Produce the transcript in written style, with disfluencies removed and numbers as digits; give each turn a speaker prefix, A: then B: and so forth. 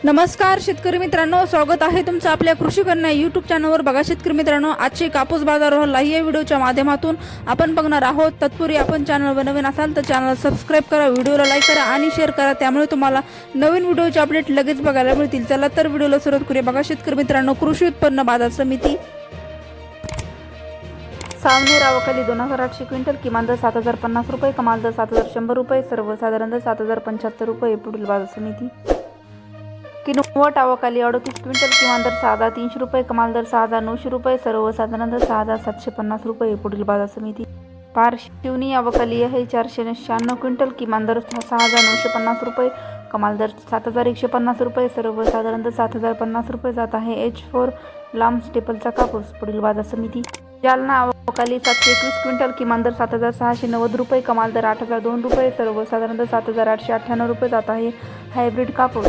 A: नमस्कार शेतकरी मित्रांनो, स्वागत आहे तुमचं आपल्या कृषी कन्या यूट्यूब चॅनलवर। बघा शेतकरी मित्रांनो, आजचे कापूस बाजारावर या व्हिडिओच्या माध्यमातून आपण बघणार आहोत। तत्पूर्वी आपण चॅनलवर नवीन असाल तर चॅनल सबस्क्राइब करा, व्हिडिओला लाईक करा आणि शेअर करा, त्यामुळे तुम्हाला नवीन व्हिडिओचे अपडेट लगेच बघायला मिळतील। चला तर व्हिडिओला सुरुवात करूया। बघा शेतकरी मित्रांनो, कृषी उत्पन्न बाजार समिती सावनेर आवकाली 2800 क्विंटल, किमान दर 7050 रुपये, कमाल दर 7100 रुपये, सर्वसाधारण दर 7075 रुपये। पुढील बाजार समिती किनवट आवकाली 38 क्विंटल, किमान दर 6300 रुपये, कमाल दर 6900 रुपये, सर्वसाधारण दर 6750 रुपये। पुढील बाजार समिती पारशिवनी आवकाली आहे 496 क्विंटल, किमान दर 6950 रुपये, कमाल दर 7150 रुपये, सर्वसाधारण दर 7050 रुपये जात आहे। H4 लांब स्टेपलचा कापूस। पुढील बाजार समिती जालना आवकाली 721 क्विंटल, किमान दर 7690 रुपये, कमाल दर 8002 रुपये, सर्वसाधारण दर 7898 रुपये जात आहे। हायब्रिड कापूस।